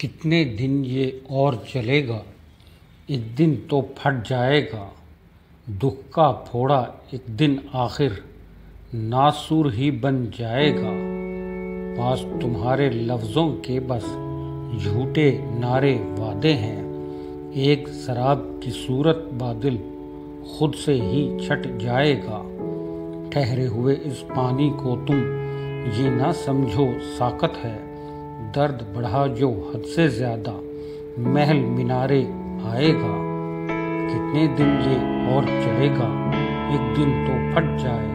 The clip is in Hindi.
कितने दिन ये और चलेगा, एक दिन तो फट जाएगा। दुख का फोड़ा एक दिन आखिर नासूर ही बन जाएगा। पास तुम्हारे लफ्ज़ों के बस झूठे नारे वादे हैं। एक शराब की सूरत बादल खुद से ही छट जाएगा। ठहरे हुए इस पानी को तुम ये ना समझो साकत है। दर्द बढ़ा जो हद से ज़्यादा महल मीनारे आएगा। कितने दिन ये और चलेगा, एक दिन तो फट जाएगा।